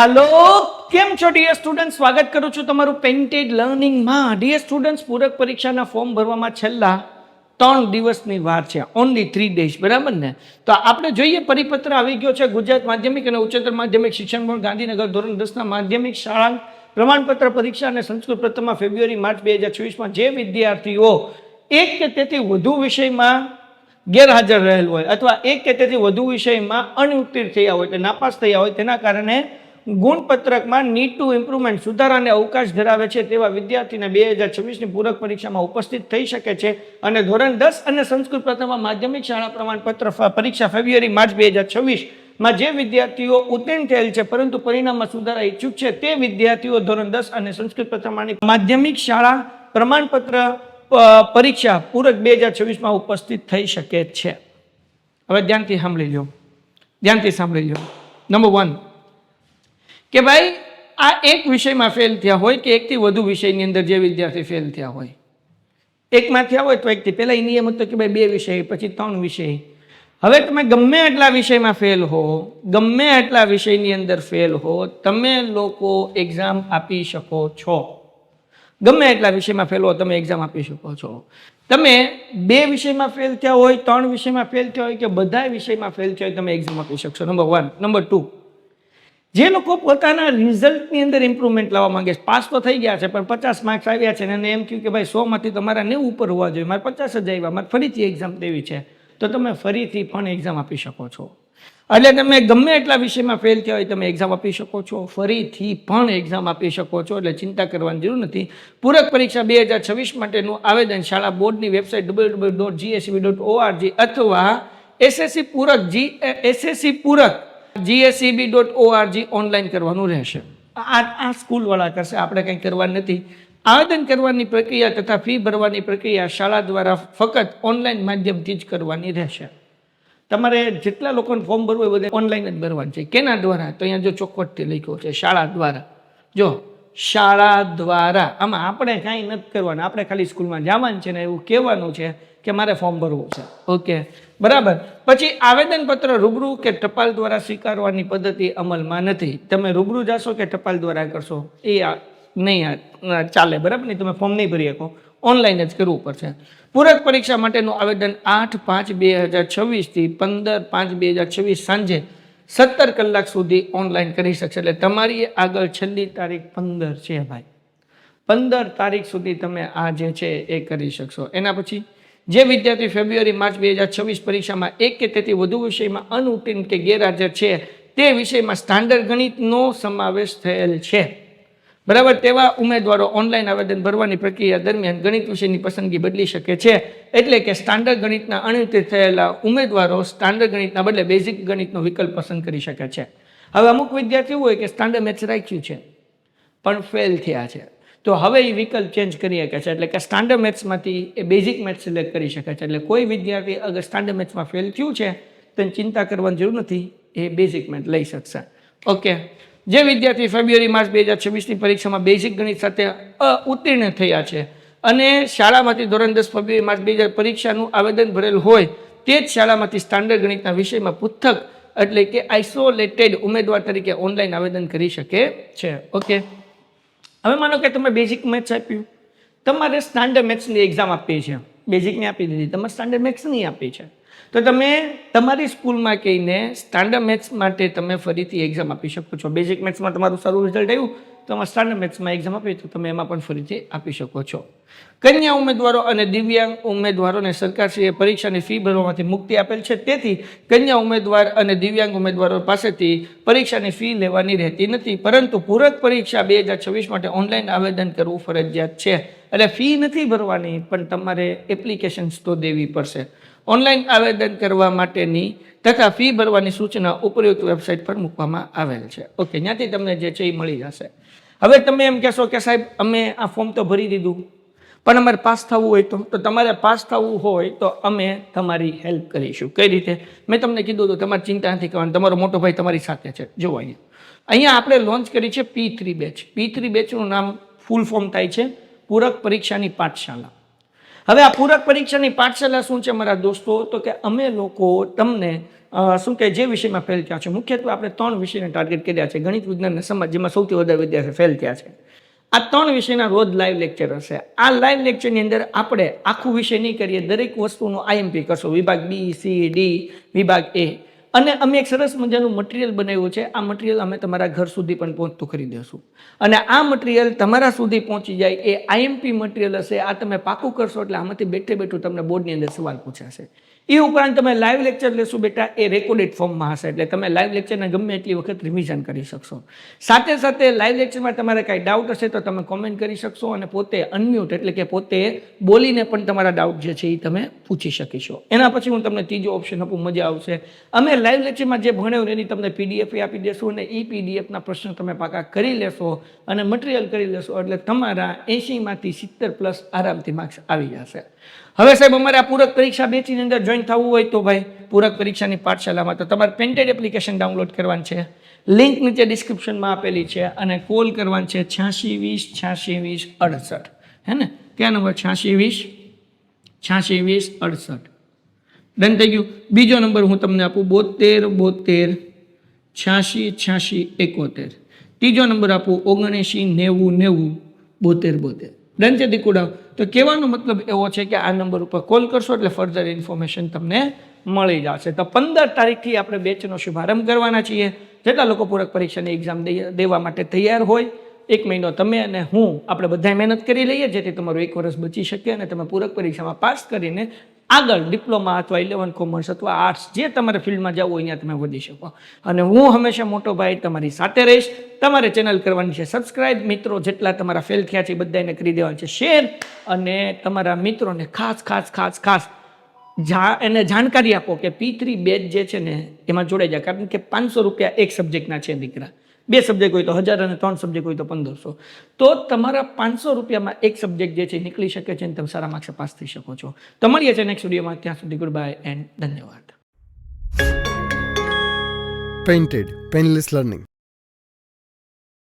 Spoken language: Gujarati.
હાલો કેમ છો ડિયર સ્ટુડન્ટ, સ્વાગત કરું છું તમારું પેઇન્ટેડ લર્નિંગમાં. ડિયર સ્ટુડન્ટ્સ, પૂરક પરીક્ષાના ફોર્મ ભરવામાં છેલ્લા 3 દિવસની વાર છે, ઓનલી 3 days, બરાબર ને? તો આપણે જોઈએ પરિપત્ર આવી ગયો છે ગુજરાત માધ્યમિક અને ઉચ્ચતર માધ્યમિક શિક્ષણ બોર્ડ ગાંધીનગર ધોરણ 10ના માધ્યમિક શાળા પ્રમાણપત્ર પરીક્ષા અને સંસ્કૃત પ્રથમમાં ફેબ્રુઆરી માર્ચ 2024માં જે વિદ્યાર્થીઓ એક કે તેથી વધુ વિષયમાં ગેરહાજર રહેલ હોય અથવા એક કે તેથી વધુ વિષયમાં અનુત્તીર્ણ થયા હોય, એટલે નાપાસ થયા હોય, તેના કારણે ગુણપત્રકમાં નીડ ટુ ઇમ્પ્રુવમેન્ટ સુધારાને અવકાશ ધરાવે છે તેવા વિદ્યાર્થીને 2026ની પૂરક પરીક્ષામાં ઉપસ્થિત થઈ શકે છે. અને ધોરણ 10 અને સંસ્કૃત પ્રથમમાં માધ્યમિક શાળા પ્રમાણપત્ર પરીક્ષા ફેબ્રુઆરી માર્ચ 2026માં જે વિદ્યાર્થીઓ ઉત્તીર્ણ થયેલ છે પરંતુ પરિણામમાં સુધારા ઈચ્છુક છે તે વિદ્યાર્થીઓ ધોરણ 10 અને સંસ્કૃત પ્રથમની માધ્યમિક શાળા પ્રમાણપત્ર પરીક્ષા પૂરક 2026માં ઉપસ્થિત થઈ શકે છે. હવે ધ્યાનથી સાંભળી લો. નંબર 1 કે ભાઈ આ એક વિષયમાં ફેલ થયા હોય કે એકથી વધુ વિષયની અંદર જે વિદ્યાર્થી ફેલ થયા હોય, એકમાં થયા હોય તો એકથી પહેલા એ નિયમ હતો કે ભાઈ 2 વિષય પછી 3 વિષય. હવે તમે ગમે એટલા વિષયમાં ફેલ હો, ગમે એટલા વિષયની અંદર ફેલ હો, તમે લોકો એક્ઝામ આપી શકો છો. ગમે એટલા વિષયમાં ફેલ હો તમે એક્ઝામ આપી શકો છો. તમે 2 વિષયમાં ફેલ થયા હોય, 3 વિષયમાં ફેલ થયા હોય કે બધા વિષયમાં ફેલ થયા હોય, તમે એક્ઝામ આપી શકશો. નંબર 1. નંબર 2, જે લોકો પોતાના રિઝલ્ટની અંદર ઇમ્પ્રુવમેન્ટ લાવવા માંગે છે, પાસ તો થઈ ગયા છે પણ 50 માર્ક્સ આવ્યા છે અને એમ કહ્યું કે ભાઈ 100માંથી તમારા 90 ઉપર હોવા જોઈએ, મારે 50 જ આવ્યા, મારે ફરીથી એક્ઝામ દેવી છે, તો તમે ફરીથી પણ એક્ઝામ આપી શકો છો. એટલે તમે ગમે એટલા વિષયમાં ફેલ થયા હોય તમે એક્ઝામ આપી શકો છો, ફરીથી પણ એક્ઝામ આપી શકો છો. એટલે ચિંતા કરવાની જરૂર નથી. પૂરક પરીક્ષા 2026 માટેનું આવેદન શાળા બોર્ડની વેબસાઇટ www.gscb.org અથવા SSC પૂરક gscb.org ઓનલાઈન કરવાનું રહેશે. આ સ્કૂલવાળા કરશે, આપણે કંઈ કરવાનું નથી. આવેદન કરવાની પ્રક્રિયા તથા ફી ભરવાની પ્રક્રિયા શાળા દ્વારા ફક્ત ઓનલાઈન માધ્યમથી જ કરવાની રહેશે. તમારે જેટલા લોકોને ફોર્મ ભરવું હોય બધા ઓનલાઈન જ ભરવાનું છે. કેના દ્વારા? તો અહીંયા જો ચોખવટથી લખ્યો છે શાળા દ્વારા. જો શાળા દ્વારા, આમાં આપણે કાંઈ નથી કરવાનું, આપણે ખાલી સ્કૂલમાં જવાનું છે ને એવું કહેવાનું છે કે મારે ફોર્મ ભરવું છે. ઓકે, બરાબર. પછી આવેદનપત્ર રૂબરૂ કે ટપાલ દ્વારા સ્વીકારવાની પદ્ધતિ અમલમાં નથી. તમે રૂબરૂ જશો કે ટપાલ દ્વારા કરશો એ નહીં ચાલે, બરાબર ને? તમે ફોર્મ નહીં ભરી શકો, ઓનલાઈન જ કરવું પડશે. પૂરક પરીક્ષા માટેનું આવેદન 8/5/2026 થી 15/5/2026 સાંજે 17 કલાક સુધી ઓનલાઈન કરી શકશે. એટલે તમારી આગળ છેલ્લી તારીખ 15 છે ભાઈ. 15 તારીખ સુધી તમે આ જે છે એ કરી શકશો. એના પછી જે વિદ્યાર્થી ફેબ્રુઆરી માર્ચ 2026 પરીક્ષામાં એક કે તેથી વધુ વિષયમાં અનુત્તીર્ણ કે ગેરહાજર છે તે વિષયમાં સ્ટાન્ડર્ડ ગણિતનો સમાવેશ થયેલ છે, બરાબર, તેવા ઉમેદવારો ઓનલાઈન આવેદન ભરવાની પ્રક્રિયા દરમિયાન ગણિત વિષયની પસંદગી બદલી શકે છે. એટલે કે સ્ટાન્ડર્ડ ગણિતના અનુત્તીર્ણ થયેલા ઉમેદવારો સ્ટાન્ડર્ડ ગણિતના બદલે બેઝિક ગણિતનો વિકલ્પ પસંદ કરી શકે છે. હવે અમુક વિદ્યાર્થીઓ હોય કે સ્ટાન્ડર્ડ મેથ્સ રાખ્યું છે પણ ફેલ થયા છે, તો હવે એ વિકલ્પ ચેન્જ કરી શકે છે. એટલે કે સ્ટાન્ડર્ડ મેથ્સમાંથી એ બેઝિક મેથ્સ સિલેક્ટ કરી શકે છે. એટલે કોઈ વિદ્યાર્થી અગર સ્ટાન્ડર્ડ મેથ્સમાં ફેલ થયું છે તો ચિંતા કરવાની જરૂર નથી, એ બેઝિક મેથ્સ લઈ શકશે. ઓકે, જે વિદ્યાર્થી ફેબ્રુઆરી માર્ચ 2026ની પરીક્ષામાં બેઝિક ગણિત સાથે ઉત્તીર્ણ થયા છે અને શાળામાંથી ધોરણ 10 ફેબ્રુઆરી માર્ચ 2000 પરીક્ષાનું આવેદન ભરેલ હોય તે જ શાળામાંથી સ્ટાન્ડર્ડ ગણિતના વિષયમાં પૃથક એટલે કે આઇસોલેટેડ ઉમેદવાર તરીકે ઓનલાઈન આવેદન કરી શકે છે. ઓકે, હવે માનો કે તમે બેઝિક મેથ્સ આપ્યું, તમારે સ્ટાન્ડર્ડ મેથ્સની એક્ઝામ આપી છે, બેઝિકની આપી દીધી, તમારે સ્ટાન્ડર્ડ મેથ્સની આપી છે, તો તમે તમારી સ્કૂલમાં કહીને સ્ટાન્ડર્ડ મેથ્સ માટે તમે ફરીથી એક્ઝામ આપી શકો છો. બેઝિક મેથ્સમાં તમારું સારું રિઝલ્ટ આવ્યું તો તમે સ્ટાન્ડર્ડ મેથ્સમાં એક્ઝામ આપી તો તમે એમાં પણ ફરીથી આપી શકો છો. કન્યા ઉમેદવારો અને દિવ્યાંગ ઉમેદવારોને સરકારશ્રીએ પરીક્ષાની ફી ભરવામાંથી મુક્તિ આપેલ છે. તેથી કન્યા ઉમેદવાર અને દિવ્યાંગ ઉમેદવારો પાસેથી પરીક્ષાની ફી લેવાની રહેતી નથી, પરંતુ પૂરક પરીક્ષા 2026 માટે ઓનલાઈન આવેદન કરવું ફરજિયાત છે. એટલે ફી નથી ભરવાની પણ તમારે એપ્લિકેશન્સ તો દેવી પડશે. ઓનલાઈન આવેદન કરવા માટેની તથા ફી ભરવાની સૂચના ઉપરોક્ત વેબસાઇટ પર મૂકવામાં આવેલ છે. ઓકે, ત્યાંથી તમને જે છે એ મળી જશે. હવે તમે એમ કહેશો કે સાહેબ અમે આ ફોર્મ તો ભરી દીધું પણ અમારે પાસ થવું હોય તો તમારે પાસ થવું હોય તો અમે તમારી હેલ્પ કરીશું. કઈ રીતે? મેં તમને કીધું હતું તમારે ચિંતા નથી કરવાની, તમારો મોટો ભાઈ તમારી સાથે છે. જો અહીંયા આપણે લોન્ચ કરી છે P3 બેચ. P3 બેચનું નામ ફૂલ ફોર્મ થાય છે પૂરક પરીક્ષાની પાઠશાળા. હવે આ પૂરક પરીક્ષાની પાઠશાલા શું છે મારા દોસ્તો, તો કે અમે લોકો તમને શું કે જે વિષયમાં ફેલ થયા છે, મુખ્યત્વે આપણે 3 વિષયને ટાર્ગેટ કર્યા છે, ગણિત, વિજ્ઞાન અને સમાજ, જેમાં સૌથી વધારે વિદ્યાર્થીઓ ફેલ થયા છે. આ 3 વિષયના રોજ લાઈવ લેક્ચર હશે. આ લાઈવ લેક્ચરની અંદર આપણે આખું વિષય નહીં કરીએ, દરેક વસ્તુનું IMP કરશો, વિભાગ B, C, D, વિભાગ A. અને અમે એક સરસ મજાનું મટીરિયલ બનાવ્યું છે. આ મટીરિયલ અમે તમારા ઘર સુધી પણ પહોંચતું કરી દઈશું. અને આ મટીરિયલ તમારા સુધી પહોંચી જાય એ IMP મટીરિયલ હશે. આ તમે પાકું કરશો એટલે આમાંથી બેઠું તમને બોર્ડની અંદર સવાલ પૂછાશે. એ ઉપરાંત તમે લાઈવ લેક્ચર લેશો બેટા, એ રેકોર્ડેડ ફોર્મમાં હશે, એટલે તમે લાઈવ લેક્ચરને ગમે એટલી વખત રિવિઝન કરી શકશો. સાથે સાથે લાઈવ લેક્ચરમાં તમારે કાંઈ ડાઉટ હશે તો તમે કોમેન્ટ કરી શકશો, અને પોતે અનમ્યુટ એટલે કે પોતે બોલીને પણ તમારા ડાઉટ જે છે એ તમે પૂછી શકીશો. એના પછી હું તમને ત્રીજો ઓપ્શન આપું, મજા આવશે. અમે લાઈવ લેક્ચરમાં જે ભણ્યું એની તમને PDF આપી દેશું, અને એ PDFના પ્રશ્ન તમે પાકા કરી લેશો અને મટીરિયલ કરી લેશો, એટલે તમારા 80માંથી 70+ આરામથી માર્ક્સ આવી જશે. હવે સાહેબ, અમારે આ પૂરક પરીક્ષા બેચની અંદર જોઈન થવું હોય તો ભાઈ પૂરક પરીક્ષાની પાઠશાલામાં તો તમારે પેન્ટેડ એપ્લિકેશન ડાઉનલોડ કરવાની છે. લિંક નીચે ડિસ્ક્રિપ્શનમાં આપેલી છે, અને કોલ કરવાનું છે 8620 8620 68. હે ને? ક્યાં નંબર? 8620 8620 68. ડન થઈ ગયું. બીજો નંબર હું તમને આપું 72 72 86 86 71. ત્રીજો નંબર આપું 79 90 90 72 72. ડન છે દીકુડા? તો કહેવાનો મતલબ એવો છે કે આ નંબર ઉપર કોલ કરશો એટલે ફર્ધર ઇન્ફોર્મેશન તમને મળી જશે. તો 15 તારીખથી આપણે બેચનો શુભારંભ કરવાના છીએ. જેટલા લોકો પૂરક પરીક્ષાની એક્ઝામ દેવા માટે તૈયાર હોય, 1 મહિનો તમે અને હું આપણે બધા મહેનત કરી લઈએ, જેથી તમારું 1 વર્ષ બચી શકે અને તમે પૂરક પરીક્ષામાં પાસ કરીને આગળ ડિપ્લોમા અથવા 11 કોમર્સ અથવા આર્ટ્સ જે તમારે ફિલ્ડમાં જવું હોય ત્યાં તમે વધી શકો. અને હું હંમેશા મોટો ભાઈ તમારી સાથે રહીશ. તમારે ચેનલ કરવાની છે સબસ્ક્રાઇબ. મિત્રો જેટલા તમારા ફેલ થયા છે એ બધાને કરી દેવાનું છે શેર, અને તમારા મિત્રોને ખાસ એને જાણકારી આપો કે P3 બેચ જે છે ને એમાં જોડાઈ જાય. કારણ કે 500 રૂપિયા એક સબ્જેક્ટના છે દીકરા. 2 સબ્જેક્ટ હોય તો 1000 અને 3 સબ્જેક્ટ હોય તો 1500. તો તમારા 500 રૂપિયામાં એક સબ્જેક્ટ જે છે નીકળી શકે છે અને તમે સારા માર્ક્સે પાસ થઈ શકો છો. તો મળીએ છીએ નેક્સ્ટ વિડીયોમાં. ત્યાં સુધી ગુડ બાય એન્ડ ધન્યવાદ. Painted Painless Learning.